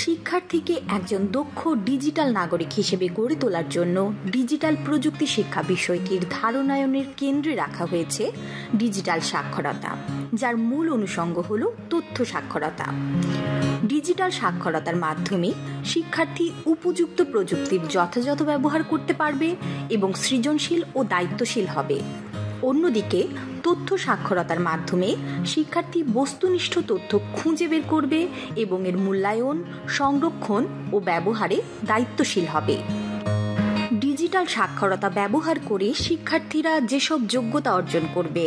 শিক্ষার্থীকে একজন দক্ষ ডিজিটাল নাগরিক হিসেবে গড়ে তোলার জন্য ডিজিটাল প্রযুক্তি শিক্ষা বিষয়টির ধারণায়নের কেন্দ্রে রাখা হয়েছে ডিজিটাল সাক্ষরতা, যার মূল অনুষঙ্গ হল তথ্য সাক্ষরতা। ডিজিটাল সাক্ষরতার মাধ্যমে শিক্ষার্থী উপযুক্ত প্রযুক্তির যথাযথ ব্যবহার করতে পারবে এবং সৃজনশীল ও দায়িত্বশীল হবে। অন্যদিকে তথ্য সাক্ষরতার মাধ্যমে শিক্ষার্থী বস্তুনিষ্ঠ তথ্য খুঁজে বের করবে এবং এর মূল্যায়ন, সংরক্ষণ ও ব্যবহারে দায়িত্বশীল হবে। ডিজিটাল সাক্ষরতা ব্যবহার করে শিক্ষার্থীরা যেসব যোগ্যতা অর্জন করবে,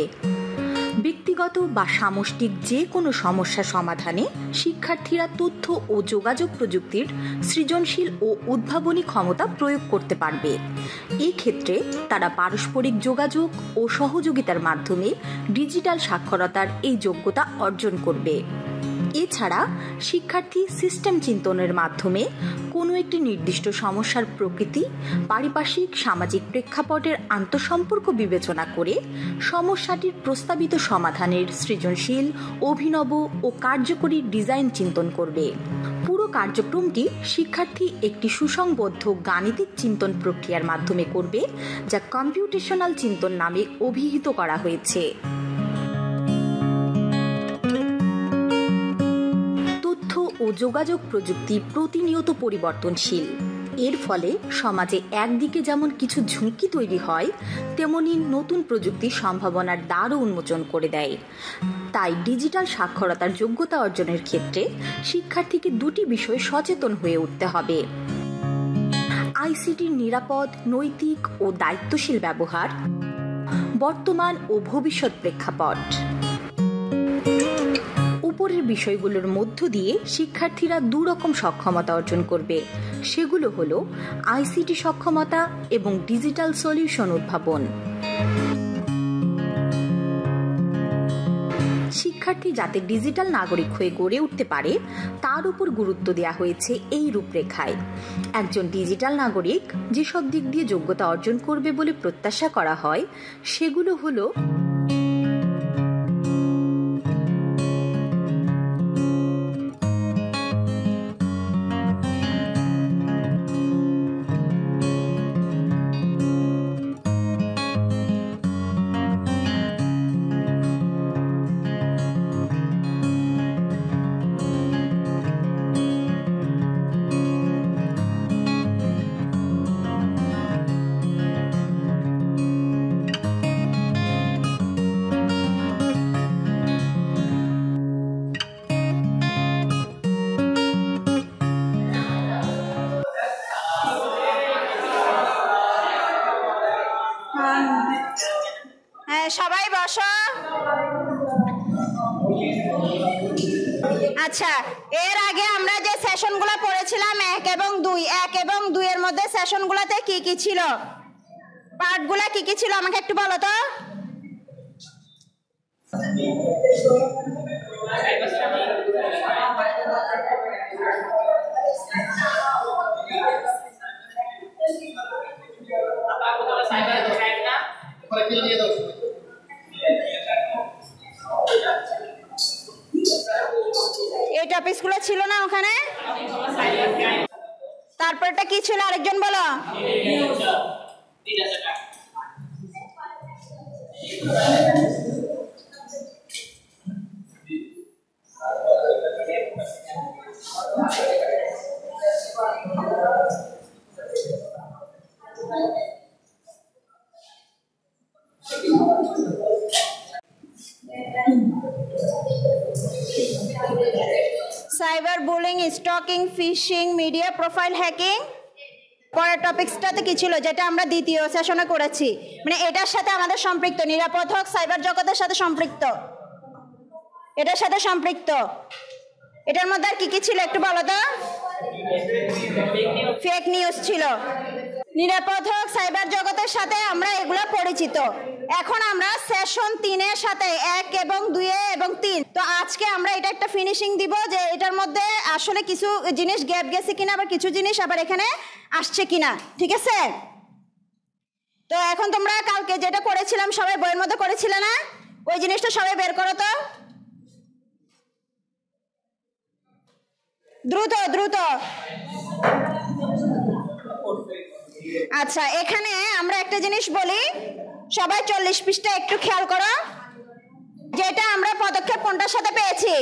ব্যক্তিগত বা সামষ্টিক যে কোনো সমস্যা সমাধানে শিক্ষার্থীরা তথ্য ও যোগাযোগ প্রযুক্তির সৃজনশীল ও উদ্ভাবনী ক্ষমতা প্রয়োগ করতে পারবে। এই ক্ষেত্রে তারা পারস্পরিক যোগাযোগ ও সহযোগিতার মাধ্যমে ডিজিটাল সাক্ষরতার এই যোগ্যতা অর্জন করবে। এছাড়া শিক্ষার্থী সিস্টেম চিন্তনের মাধ্যমে কোনো একটি নির্দিষ্ট সমস্যার প্রকৃতি, পারিপার্শ্বিক সামাজিক প্রেক্ষাপটের আন্তঃসম্পর্ক বিবেচনা করে সমস্যাটির প্রস্তাবিত সমাধানের সৃজনশীল, অভিনব ও কার্যকরী ডিজাইন চিন্তন করবে। পুরো কার্যক্রমটি শিক্ষার্থী একটি সুসংবদ্ধ গাণিতিক চিন্তন প্রক্রিয়ার মাধ্যমে করবে, যা কম্পিউটেশনাল চিন্তন নামে অভিহিত করা হয়েছে। ও যোগাযোগ প্রযুক্তি প্রতিনিয়ত পরিবর্তনশীল। এর ফলে সমাজে একদিকে যেমন কিছু ঝুঁকি তৈরি হয়, তেমনি নতুন প্রযুক্তির সম্ভাবনার দ্বারও উন্মোচন করে দেয়। তাই ডিজিটাল সাক্ষরতার যোগ্যতা অর্জনের ক্ষেত্রে শিক্ষার্থীকে দুটি বিষয়ে সচেতন হয়ে উঠতে হবে: আইসিটির নিরাপদ, নৈতিক ও দায়িত্বশীল ব্যবহার, বর্তমান ও ভবিষ্যৎ প্রেক্ষাপট। উপরের বিষয়গুলোর মধ্য দিয়ে শিক্ষার্থীরা দুরকম সক্ষমতা অর্জন করবে। সেগুলো হলো আইসিটি সক্ষমতা এবং ডিজিটাল সলিউশন উদ্ভাবন। শিক্ষার্থী যাতে ডিজিটাল নাগরিক হয়ে গড়ে উঠতে পারে, তার উপর গুরুত্ব দেওয়া হয়েছে এই রূপরেখায়। একজন ডিজিটাল নাগরিক যেসব দিক দিয়ে যোগ্যতা অর্জন করবে বলে প্রত্যাশা করা হয়, সেগুলো হলো: সবাই বসো। আচ্ছা, এর আগে আমরা যে সেশনগুলো পড়েছিলাম 1 এবং 2 এর মধ্যে সেশনগুলোতে কি কি ছিল, পার্টগুলো কি কি ছিল আমাকে একটু বলো তো। এই টপিকগুলো ছিল না ওখানে? তারপরটা কি ছিল আরেকজন বলো। Cyber bullying, stalking, phishing, media profile hacking. পরের টপিকসটাতে কি ছিল যেটা আমরা দ্বিতীয় সেশনে করেছি, মানে এটার সাথে আমাদের সম্পৃক্ত, নিরাপদ হোক সাইবার জগতের সাথে সম্পৃক্ত, এটার সাথে সম্পৃক্ত। এটার মধ্যে আর কি কি ছিল একটু বলো তো। ফেক নিউজ ছিল। নিরাপদ হোক সাইবার জগতের সাথে আমরা এগুলো পরিচিত। এখন আমরা সেশন 3-এর সাথে 1 এবং 2 এবং 3, তো আজকে আমরা এটা একটা ফিনিশিং দিব যে এটার মধ্যে আসলে কিছু জিনিস গ্যাপ গেছে কিনা, আবার কিছু জিনিস আবার এখানে আসছে কিনা, ঠিক আছে? তো এখন তোমরা কালকে যেটা করেছিলাম সবাই বইয়ের মধ্যে করেছিলে না, ওই জিনিসটা সবাই বের করো তো। দ্রুত দ্রুত। আচ্ছা, এখানে আমরা একটা জিনিস বলি, সবাই 40 পৃষ্ঠা একটু খেয়াল করো, যেটা আমরা পদক্ষেপ কোনটার সাথে পেয়েছি,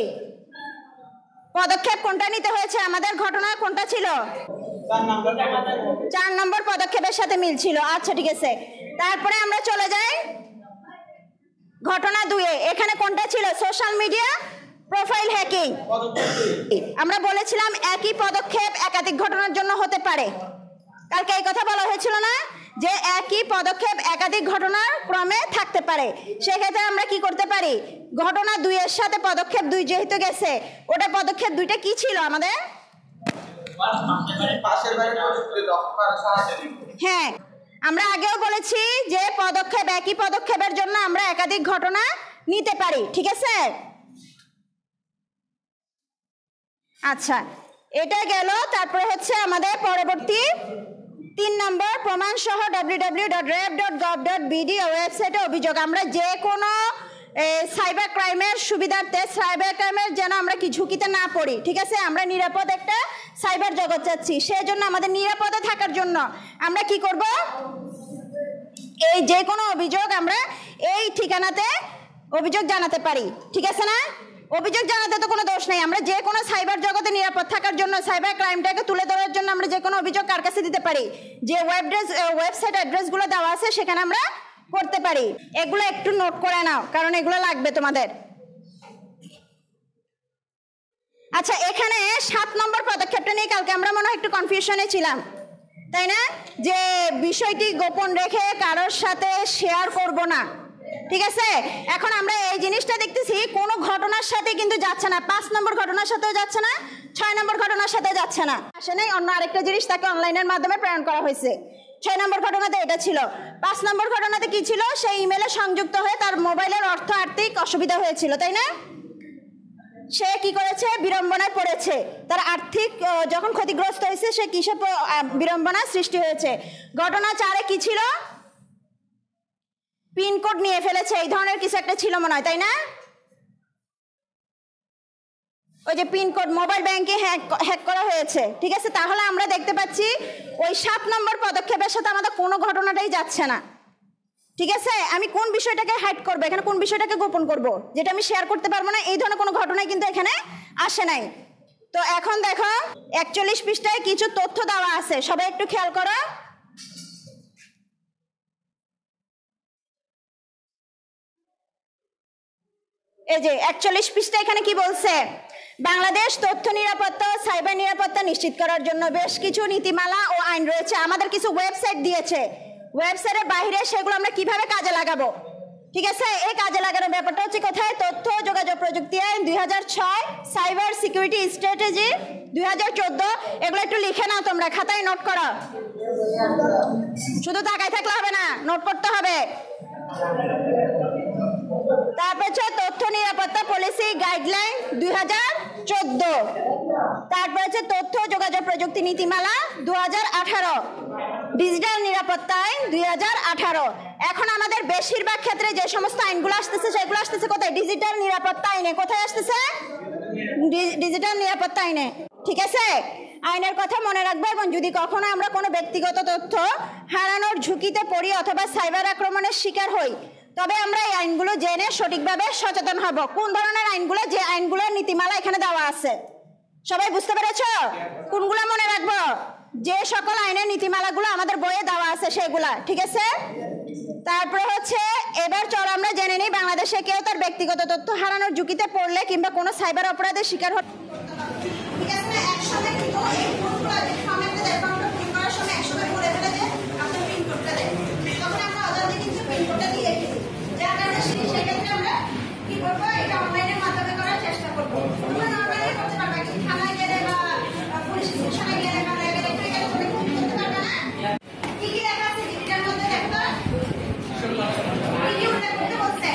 পদক্ষেপ কোনটা নিতে হয়েছে আমাদের, ঘটনা কোনটা ছিল, 4 নম্বর পদক্ষেপের সাথে মিল ছিল। আচ্ছা ঠিক আছে, তারপরে আমরা চলে যাই ঘটনা 2-এ। এখানে কোনটা ছিল, সোশ্যাল মিডিয়া প্রোফাইল হ্যাকিং। আমরা বলেছিলাম একই পদক্ষেপ একাধিক ঘটনার জন্য হতে পারে। কালকে এই কথা বলা হয়েছিল না, যে একই পদক্ষেপ একাধিক ঘটনার ক্রমে থাকতে পারে। সেক্ষেত্রে আমরা কি করতে পারি, ঘটনা 2-এর সাথে পদক্ষেপ 2 যেহেতু গেছে, ওটা পদক্ষেপ 2টা কি ছিল আমাদের, হ্যাঁ আমরা আগেও বলেছি যে পদক্ষেপ একই পদক্ষেপের জন্য আমরা একাধিক ঘটনা নিতে পারি, ঠিক আছে। আচ্ছা, এটা গেল। তারপরে হচ্ছে আমাদের পরবর্তী 3 নম্বর, প্রমাণ সহ www.ref.gov.bd ওয়েবসাইটে অভিযোগ। আমরা যে কোনো সাইবার ক্রাইমের সুবিধার্থে, সাইবার ক্রাইমের যেন আমরা কি ঝুঁকিতে না পড়ি, ঠিক আছে, আমরা নিরাপদ একটা সাইবার জগৎ চাচ্ছি। সেই জন্য আমাদের নিরাপদে থাকার জন্য আমরা কি করব, এই যে কোনো অভিযোগ আমরা এই ঠিকানাতে অভিযোগ জানাতে পারি, ঠিক আছে না। অভিযোগ জানাতে তো কোনো দোষ নেই, আমরা যে কোনো সাইবার জগতে নিরাপদ থাকার জন্য, সাইবার ক্রাইমটাকে তুলে ধরার জন্য আমরা যে কোনো অভিযোগ কার কাছে দিতে পারি, যে ওয়েবসাইট অ্যাড্রেসগুলো দেওয়া আছে সেখানে আমরা করতে পারি। এগুলো একটু নোট করে নাও, কারণ এগুলো লাগবে তোমাদের। আচ্ছা, এখানে 7 নম্বর পদক্ষেপটা নিয়ে কালকে আমরা মনে হয় একটু কনফিউশনে ছিলাম, তাই না, যে বিষয়টি গোপন রেখে কারোর সাথে শেয়ার করব না, ঠিক আছে। এখন আমরা এই জিনিসটা দেখতেছি কোনো ঘটনার সাথে কিন্তু যাচ্ছে না, 5 নম্বর ঘটনার সাথেও যাচ্ছে না, 6 নম্বর ঘটনার সাথে যাচ্ছে না, আসে নাই। অন্য আরেকটা জিনিস তাকে অনলাইনের মাধ্যমে প্রেরণ করা হয়েছে। 6 নম্বর ঘটনাতে এটা ছিল। 5 নম্বর ঘটনাতে কি ছিল, সেই ইমেলে সংযুক্ত হয়ে তার মোবাইলের আর্থিক অসুবিধা হয়েছিল, তাই না। সে কি করেছে, বিড়ম্বনায় পড়েছে, তার আর্থিক যখন ক্ষতিগ্রস্ত হয়েছে সে কিসে বিড়ম্বনার সৃষ্টি হয়েছে। ঘটনা 4-এ কি ছিল, পিনকোড নিয়ে ফেলেছে, এই ধরনের কিছু একটা ছিল মনে হয়, তাই না। ওই যে পিনকোড, মোবাইল ব্যাংকে হ্যাক করা হয়েছে, ঠিক আছে। তাহলে আমরা দেখতে পাচ্ছি ওই 7 নম্বর পদক্ষেপের সাথে আমাদের কোনো ঘটনাটাই যাচ্ছে না, ঠিক আছে। আমি কোন বিষয়টাকে হাইড করবো এখানে, কোন বিষয়টাকে গোপন করব, যেটা আমি শেয়ার করতে পারবো না, এই ধরনের কোনো ঘটনাই কিন্তু এখানে আসে নাই। তো এখন দেখো 41 পৃষ্ঠায় কিছু তথ্য দেওয়া আছে, সবাই একটু খেয়াল করো। এই যে 41 পৃষ্ঠা, এখানে কি বলছে, বাংলাদেশ তথ্য নিরাপত্তা ও সাইবার নিরাপত্তা নিশ্চিত করার জন্য বেশ কিছু নীতিমালা ও আইন রয়েছে। আমাদের কিছু ওয়েবসাইট দিয়েছে, ওয়েবসাইটের বাইরে সেগুলো আমরা কিভাবে কাজে লাগাবো, ঠিক আছে। এই কাজে লাগানোর ব্যাপারটা হচ্ছে কোথায়, তথ্য যোগাযোগ প্রযুক্তি আইন 2006, সাইবার সিকিউরিটি স্ট্র্যাটেজি 2014। এগুলো একটু লিখে নাও তোমরা, খাতায় নোট করো, শুধু তাকাই থাকলে হবে না, নোট করতে হবে। তারপর হচ্ছে তথ্য নিরাপত্তা পলিসি গাইডলাইন 2014, তারপর হচ্ছে তথ্য যোগাযোগ প্রযুক্তি নীতিমালা 2018, ডিজিটাল নিরাপত্তা আইন 2018। এখন আমাদের বেশিরভাগ ক্ষেত্রে যে সমস্ত আইনগুলো আসতেছে সেগুলো আসতেছে কোথায়, ডিজিটাল নিরাপত্তা আইনে। কোথায় আসতেছে, ডিজিটাল নিরাপত্তা আইনে, ঠিক আছে। আইনের কথা মনে রাখবো, এবং যদি কখনো আমরা কোনো ব্যক্তিগত তথ্য হারানোর ঝুঁকিতে পড়ি অথবা সাইবার আক্রমণের শিকার হই, তবে আমরা এই আইনগুলো জেনে সঠিকভাবে সচেতন হব। কোন ধরনের আইনগুলো, যে আইনগুলোর নীতিমালা এখানে দেওয়া আছে, সবাই বুঝতে পেরেছো, কোনগুলো মনে রাখবো, যে সকল আইনের নীতিমালাগুলো আমাদের বইয়ে দেওয়া আছে সেগুলা, ঠিক আছে। তারপরে হচ্ছে এবার চল আমরা জেনে নিই, বাংলাদেশে কেউ তার ব্যক্তিগত তথ্য হারানোর ঝুঁকিতে পড়লে কিংবা কোনো সাইবার অপরাধের শিকার হলে, ঠিক আছে, একসাথে কিন্তু এই কোডগুলো ফরম্যাটে দেয়, ফরম্যাটে প্রিন্ট করার সময় একসাথে করে ফেলে যে আপনার পিন কোডটা দেয়, তখন আমরা অজান্তে কিন্তু পিন কোডটা দিয়ে রেখে দিই, যার কারণে সেক্ষেত্রে আমরা কি করবো, এটা অনলাইনের মাধ্যমে করার চেষ্টা করবো। তোমরা নর্মালি করতে পারবে, কি থানায় গেলে বা পুলিশ স্টেশনে গেলে বা র্যাবের এখানে গেলে তুমি করতে পারবে না। কি কি লেখা আছে ডিজিটাল মধ্যে দেখো, কি কি উল্লেখ করতে বলছে,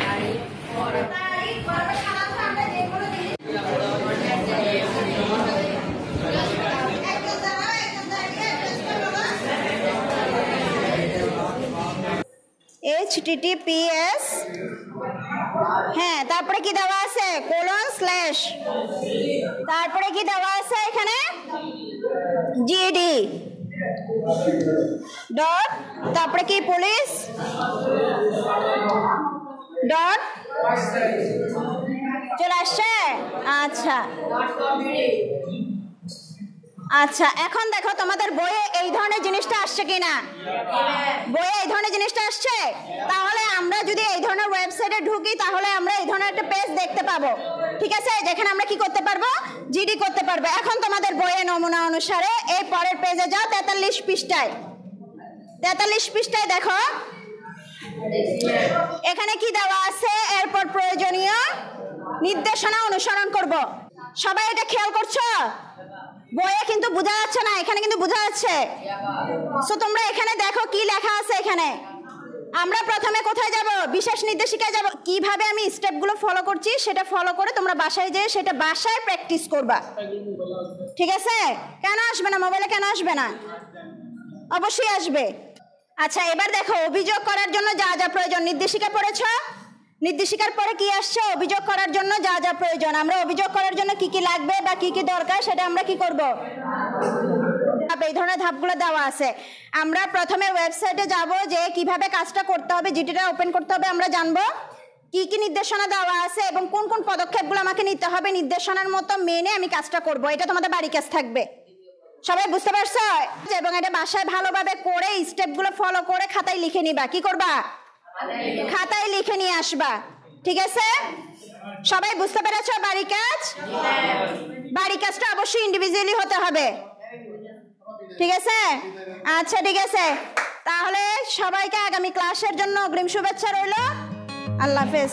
তারিখ, বরাবর সাধারণত আমরা যে কোনো জিনিস https হ্যাঁ তারপরে কি দেওয়া আছে :/ তারপরে কি দেওয়া আছে এখানে gd ডট তারপরে কি পুলিশ ডট চলে আসছে। আচ্ছা আচ্ছা এখন দেখো তোমাদের বইয়ে এই ধরনের জিনিসটা আসছে কিনা, বইয়ে এই ধরনের জিনিসটা আসছে। তাহলে আমরা যদি এই ধরনের ওয়েবসাইটে ঢুকি তাহলে আমরা এই ধরনের একটা পেজ দেখতে পাবো, ঠিক আছে, যেখানে আমরা কি করতে পারবো জিডি করতে পারবো। এখন তোমাদের বইয়ে নমুনা অনুসারে এই পরের পেজে যাও 43 পৃষ্ঠায়। 43 পৃষ্ঠায় দেখো এখানে কি দেওয়া আছে, এরপর প্রয়োজনীয় নির্দেশনা অনুসরণ করব। সবাই এটা খেয়াল করছো? বইয়ে কিন্তু বোঝা যাচ্ছে না, এখানে কিন্তু বোঝা যাচ্ছে। সো তোমরা এখানে দেখো কি লেখা আছে। এখানে আমরা প্রথমে কোথায় যাব, বিশেষ নির্দেশিকায় যাব। কিভাবে আমি স্টেপগুলো ফলো করছি সেটা ফলো করে তোমরা বাসায় যেয়ে সেটা বাসায় প্র্যাকটিস করবা, ঠিক আছে? কেন আসবে না মোবাইলে, কেন আসবে না? অবশ্যই আসবে। আচ্ছা এবার দেখো অভিযোগ করার জন্য যা যা প্রয়োজন। নির্দেশিকা পড়েছ? নির্দেশিকার পরে কি আসছে, অভিযোগ করার জন্য যা যা প্রয়োজন। আমরা অভিযোগ করার জন্য কি কি লাগবে বা কি কি দরকার সেটা আমরা কি করব, এই ধরনের ধাপগুলো দেওয়া আছে। আমরা প্রথমে ওয়েবসাইটে যাব, যে কিভাবে কাজটা করতে হবে, জিটিটা ওপেন করতে হবে, আমরা জানবো কি কি নির্দেশনা দেওয়া আছে এবং কোন কোন পদক্ষেপগুলো আমাকে নিতে হবে। নির্দেশনার মতো মেনে আমি কাজটা করব। এটা তোমাদের বাড়ি কাজ থাকবে, সবাই বুঝতে পারছো? এবং এটা বাসায় ভালোভাবে করে স্টেপগুলো ফলো করে খাতায় লিখে নিবা। কি করবা? খাতায় লিখে নিয়ে আসবা, ঠিক আছে? সবাই বুঝতে পেরেছো বাড়ি কাজ? বাড়ি কাজটা অবশ্যই ইন্ডিভিজুয়ালি হতে হবে, ঠিক আছে? আচ্ছা ঠিক আছে, তাহলে সবাইকে আগামী ক্লাসের জন্য অগ্রিম শুভেচ্ছা রইল। আল্লাহ হাফেজ।